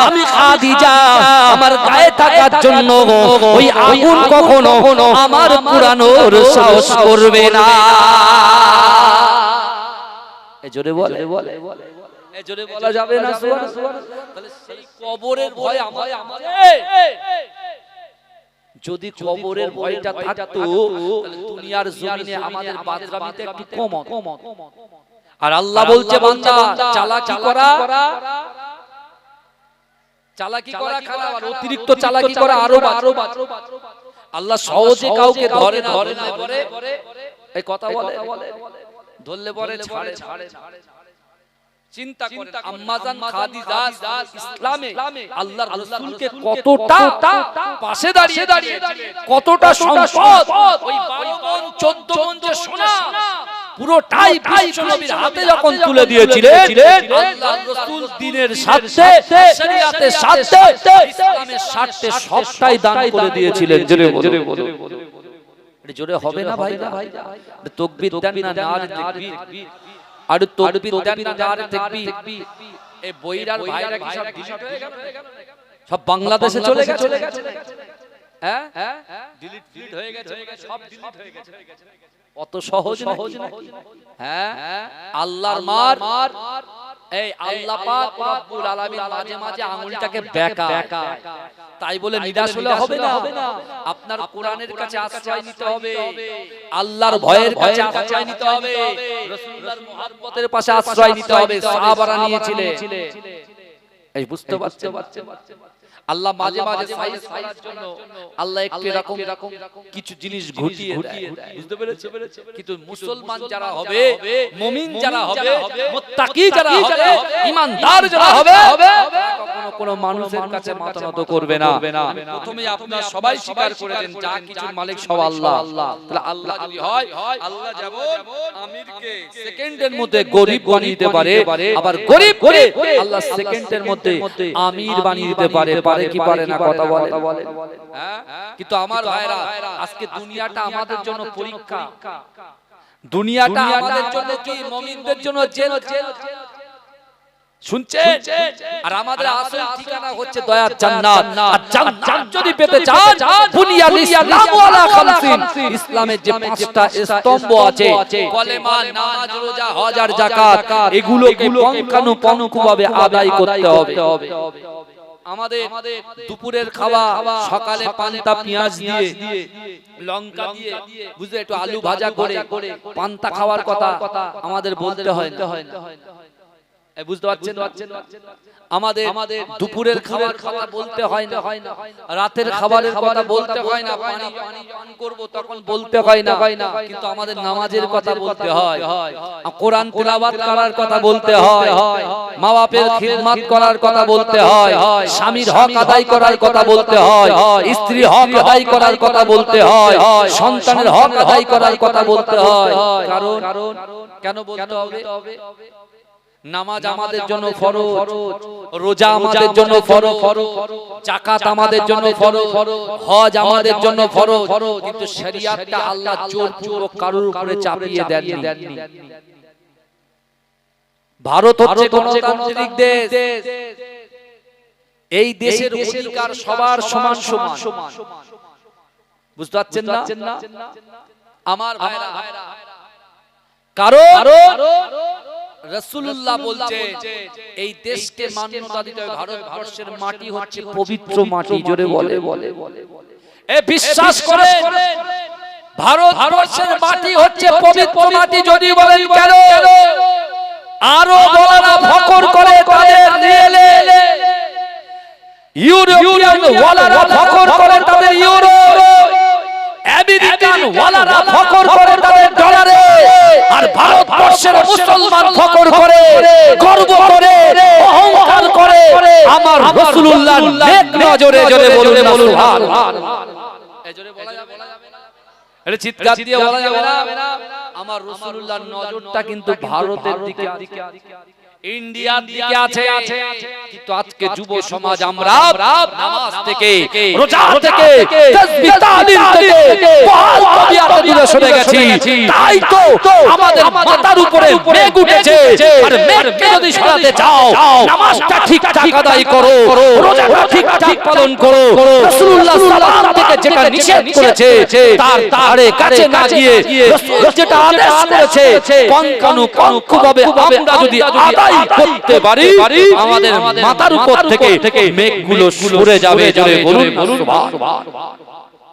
আমি খাদিজা আমার গায়ে থাকার জন্য ওই আগুন কখনো আমার পুরানোর সাহস করবে না এ জোরে বলে জোরে বলা যাবে না সুবহানাল্লাহ তাহলে সেই কবরের ভয় আমাদের যদি কবরের ভয়টা থাকতো তাহলে দুনিয়ার জমিনে আমাদের বাদরামিতে একটু কম আর আল্লাহ বলছে বান্দা চালাকি করা খারাপ আর অতিরিক্ত চালাকি করা আরো আল্লাহ সহজে কাউকে ধরে না এই কথা বলে ধরলে পরে ছাড়ে চিন্তা করেন আম্মা জান খাদিজা ইসলামে আল্লাহর রাসূলকে কতটা পাশে দাঁড়িয়ে কতটা সম্পদ ওই 12 মণ 14 মণ যে সোনা পুরোটাই বিশ্ব নবীর হাতে যখন তুলে দিয়েছিলেন আল্লাহর রাসূল দ্বীনের স্বার্থে শরীয়তের স্বার্থে ইসলামের স্বার্থে সবটাই দান করে দিয়েছিলেন জোরে বলো এটা জোরে হবে না ভাই তাকবীর দেন না নারে তাকবীর আর তাকবীর দেন না নারে তাকবীর এই বইরার ভাইরা কি সব ডিলিট হয়ে গেল সব বাংলাদেশে চলে গেছে হ্যাঁ ডিলিট হয়ে গেছে সব ডিলিট হয়ে গেছে অত সহজ না হ্যাঁ আল্লাহর মার এই আল্লাহ পাক রব্বুল আলামিন মাঝে মাঝে আঙ্গুলটাকে বেঁকা তাই বলে নিরাশ হলে হবে না আপনার কোরআনের কাছে আশ্রয় নিতে হবে আল্লাহর ভয়ের কাছে আশ্রয় নিতে হবে রাসূলুল্লাহর মুহাব্বতের পাশে আশ্রয় নিতে হবে সাহাবারা নিয়েছিলেন এই বুঝতে পারছেন আল্লাহ মাঝে মাঝে সাইজ করার জন্য আল্লাহ একটু এরকম কিছু জিনিস ঘটিয়ে দেয় বুঝতে পেরেছেন কিন্তু মুসলমান যারা হবে মুমিন যারা হবে মুত্তাকি যারা হবে ঈমানদার যারা হবে কখনো কোনো মানুষের কাছে মাথা নত করবে না আমি প্রথমে আপনারা সবাই স্বীকার করেছেন যা কিছুর মালিক সব আল্লাহ তাহলে আল্লাহ যদি হয় আল্লাহ যেমন আমিরকে সেকেন্ডের মধ্যে গরীব বানিয়ে দিতে পারে আবার গরীব করে আল্লাহ সেকেন্ডের মধ্যে আমির বানিয়ে দিতে পারে কি পারে না কথা বলে হ্যাঁ কিন্তু আমার ভাইরা আজকে দুনিয়াটা আমাদের জন্য পরীক্ষা দুনিয়াটা আমাদের জন্য কি মুমিনদের জন্য জেল শুনছেন আর আমাদের আসল ঠিকানা হচ্ছে দয়ার জান্নাত আর জান্নাত যদি পেতে চান বুনিয়াল ইসলাম ওয়ালা খামসিন ইসলামের যে পাঁচটা স্তম্ভ আছে কলেমা নামাজ রোজা হজ আর যাকাত এগুলোকে পঙ্খানুপঙ্খভাবে আদায় করতে হবে আমাদের দুপুরের খাওয়া সকালে পান্তা পেঁয়াজ দিয়ে লঙ্কা দিয়ে বুঝলে একটু আলু ভাজা করে পান্তা খাওয়ার কথা আমাদের বলতে হয় না, বুঝতে পারছেন? আমাদের দুপুরের খাবার কথা বলতে হয় না, রাতের খাবারের কথা বলতে হয় না, পানি পান করব তখন বলতে হয় না, কিন্তু আমাদের নামাজের কথা বলতে হয়, কোরআন তেলাওয়াত করার কথা বলতে হয়, মা বাপের খিদমত করার কথা বলতে হয়, স্বামীর হক আদায় করার কথা বলতে হয়, স্ত্রীর হক আদায় করার কথা বলতে হয়, সন্তানের হক আদায় করার কথা বলতে হয়। কারণ কেন বলতে হবে? নামাজ আমাদের জন্য ফরজ, রোজা আমাদের জন্য ফরজ, যাকাত আমাদের জন্য ফরজ, হজ আমাদের জন্য ফরজ, কিন্তু শরিয়াতটা আল্লাহ জোরপূর্বক কারোর উপরে চাপিয়ে দেননি। ভারত হচ্ছে গণতান্ত্রিক দেশ, এই দেশের অধিকার সবার সমান সমান, বুঝতে পারছেন না আমার ভাইরা? কারণ রাসূলুল্লাহ বলছে এই দেশকে মান্যতা দিতে হবে। ভারতবর্ষের মাটি হচ্ছে পবিত্র মাটি, জোরে বলে এ বিশ্বাস করে ভারতবর্ষের মাটি হচ্ছে পবিত্র মাটি। যদি বলেন কেন, আরো ওয়ালারা ফখর করে তাদের রিয়েলে, ইউরোপিয়ান ওয়ালারা ফখর করে তাদের ইউরো, আমেরিকান ওয়ালারা ফখর করে তাদের ডলারে, আর ভারতবর্ষের মুসলমান ফখর করে, গর্ব করে, অহংকার করে আমার রাসূলুল্লাহর নেক নজরে। জোরে বলুন সুবহানাল্লাহ। এই জোরে বলা যাবে না, এটা চিৎকার দিয়ে বলা যাবে না। আমার রাসূলুল্লাহর নজরটা কিন্তু ভারতের দিকে আছে, ইন্ডিয়ার দিকে আছে, কিন্তু আজকে যুব সমাজ আমরা নামাজ থেকে, রোজা থেকে, তাসবিহ তালিম থেকে ওয়াজ তবিয়াতে দূরে সরে গেছি। তাই তো আমাদের মাথার উপরে মেঘ উঠেছে, আর মেঘকে যদি সরাতে চাও নামাজটা ঠিকঠাক আদায় করো, রোজাটা ঠিকঠাক পালন করো। রাসূলুল্লাহ সাল্লাল্লাহু আলাইহি থেকে যেটা নিষেধ করেছে তার ধারে কাছে না গিয়ে রাসূল যেটা আদেশ করেছে পঙ্খানুপুঙ্খভাবে আমরা যদি আদায় করতে পারি, আমাদের মাথার উপর থেকে মেঘগুলো সরে যাবে। জোরে বলুন সুবহানাল্লাহ।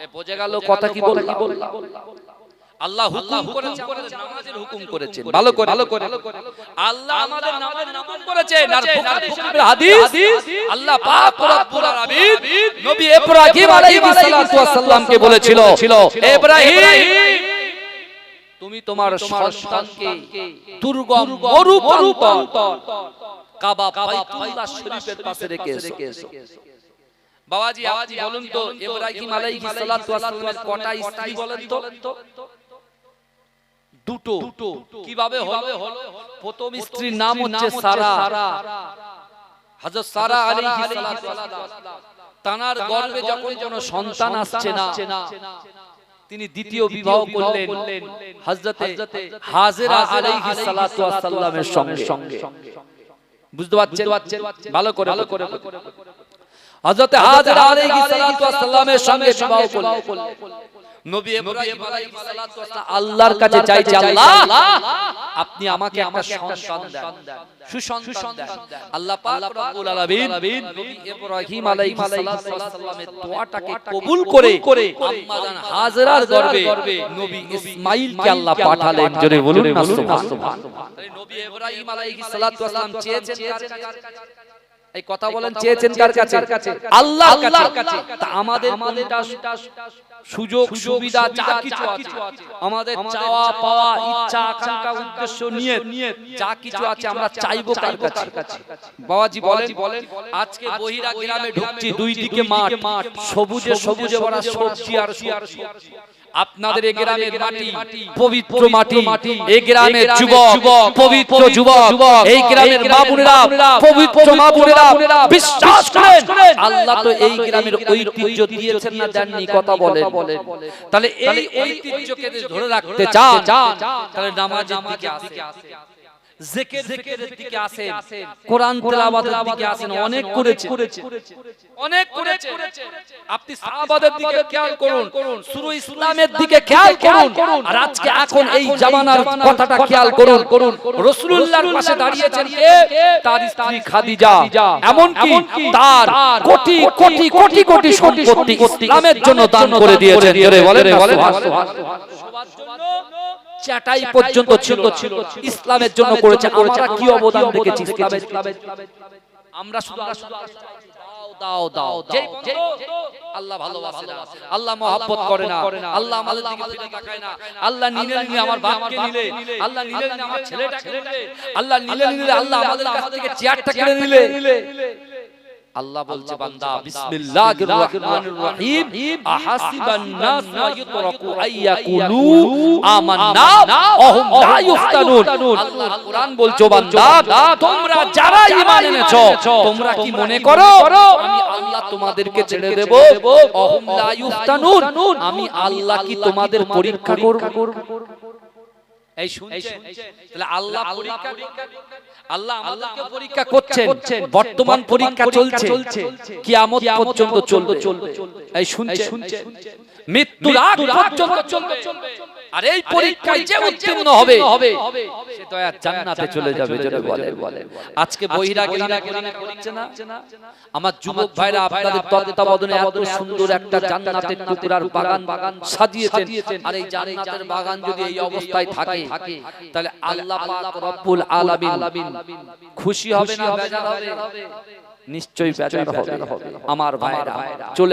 এ বোঝা গেল কথা কি বললাম? আল্লাহ হুকুম করেছেন, নামাজের হুকুম করেছেন। ভালো করে আল্লাহ আমাদের নামাজের হুকুম করেছেন। আর বুখারী শরীফের হাদিস, আল্লাহ পাক রব্বুল আলামিন নবী ইব্রাহিম আলাইহিস সালাতু ওয়াস সালামকে বলেছিল, ইব্রাহিম তুমি তোমার সন্তানকে দুর্গম মরু প্রান্তর কাবা বাইতুল্লাহ শরীফের পাশে রেখে এসো। বাবাজি আপনি বলুন তো, ইব্রাহিম আলাইহিস সালাতু ওয়াস সালামের কটা স্ত্রী বলেন তো? দুটো। কিভাবে হলো? প্রথম স্ত্রীর নাম হচ্ছে সারা, হযরত সারা আলাইহিস সালাতু ওয়াস সালাম। তানার গর্ভে যখন কোনো সন্তান আসছে না, তিনি দ্বিতীয় বিবাহ করলেন হযরতে হাজেরা আলাইহিস সালাতু ওয়াস সালামের সঙ্গে। বুঝতে পারছেন? ভালো করে হযরতে হাজেরা আলাইহিস সালাতু ওয়াস সালামের সঙ্গে বিবাহ করলেন। নবী ইব্রাহিম আলাইহিস সালাতু ওয়াস সালাম আল্লাহর কাছে চাইছে, আল্লাহ আপনি আমাকে একটা সন্তান দেন, সুসন্তান দেন। আল্লাহ পাক রব্বুল আলামিন নবী ইব্রাহিম আলাইহিস সালাতু ওয়াস সালামের দোয়াটাকে কবুল করে আম্মা জান হাজেরার গর্ভে নবী ইসমাঈলকে আল্লাহ পাঠালেন। জোরে বলুন না সুবহানাল্লাহ। নবী ইব্রাহিম আলাইহিস সালাতু ওয়াস সালাম চেয়েছেন কার কাছে? এই কথা বলেন, চেয়েছেন কার কাছে? আল্লাহর কাছে। তা আমাদের কোনটা সুযোগ সুবিধা যা কিছু আছে, আমাদের চাওয়া পাওয়া ইচ্ছা আকাঙ্ক্ষা উদ্দেশ্য নিয়ে যা কিছু আছে আমরা চাইবো কার কাছে? বাবাজি বলেন, আজকে বহিরা গ্রামে ঢুকছি, দুই দিকে মাঠ, সবুজে ভরা সবজি আর সবজি। আপনাদের এই গ্রামের মাটি পবিত্র মাটি, এই গ্রামের যুবক পবিত্র যুবক, এই গ্রামের মা বোনেরা পবিত্র মা বোনেরা। বিশ্বাস করেন আল্লাহ তো এই গ্রামের ঐতিহ্য দিয়েছেন না দেননি? কথা বলেন। তাহলে এই ঐতিহ্যকে ধরে রাখতে চান, তাহলে নামাজের দিকে আসেন। জিকিরের দিকে আসেন, কোরআন তেলাওয়াতের দিকে আসেন, অনেক করেছে, অনেক করেছে। আপনি সাহাবাদের দিকে খেয়াল করুন, শুরু ইসলামের দিকে খেয়াল করুন, আর আজকে এখন এই জামানার কথাটা খেয়াল করুন। রাসূলুল্লাহর পাশে দাঁড়িয়েছেন কে? তার স্ত্রী খাদিজা। এমন কি তার কোটি কোটি কোটি কোটি সম্পত্তি ইসলামের জন্য দান করে দিয়েছেন। জোরে বলেন সুবহানাল্লাহ। সবার জন্য চাটাই পর্যন্ত ছিল, ইসলামের জন্য করেছে। আমরা কি অবদান রেখেছি ইসলামের? আমরা শুধু দাও দাও যেই বন্ধু আল্লাহ ভালোবাসে না, আল্লাহ মহব্বত করে না, আল্লাহ আমাদের দিকে ফিরে তাকায় না, আল্লাহ নিলে আমার বাপকে নিলে, আল্লাহ নিলে আমার ছেলেটাকে নিলে, আল্লাহ নিলে আল্লাহ আমাদের কাছ থেকে চেয়ারটা কেড়ে নিলে। আল্লাহ বলছে বান্দা বিসমিল্লাহির রহমানির রহিম আহাসিবান নাস ইউতরাকু আইয়াকুলু আমান্না ওহুম লা ইফতানুন। আল্লাহ কোরআন বলছো বান্দা তোমরা যারা ঈমান এনেছো তোমরা কি মনে করো আমি আল্লাহ তোমাদেরকে ছেড়ে দেব? ওহুম লা ইফতানুন, আমি আল্লাহ কি তোমাদের পরীক্ষা করব? এই শুনছেন? তাহলে আল্লাহ পরীক্ষা, আল্লাহ আমাদেরকে পরীক্ষা করছেন। বর্তমান পরীক্ষা চলছে, কিয়ামত পর্যন্ত চলবে। এই শুনছেন? মৃত্যুর আগ পর্যন্ত চলবে। আর এই পরীক্ষায় যে উত্তীর্ণ হবে সে তো আর জান্নাতে চলে যাবে। জোরে বলেন। আজকে বহিরাগীরা করছে না? আমার যুবক ভাইরা আপনাদের তত্ত্বাবধানে এত সুন্দর একটা জান্নাতের টুকরার বাগান সাজিয়েছেন। আর এই জান্নাতের বাগান যদি এই অবস্থায় থাকে তাহলে আল্লাহ পাক রব্বুল আলামিন খুশি হবে না বেজার হবে? নিশ্চয়ই বেজার হবে। আমার ভাইরা চলে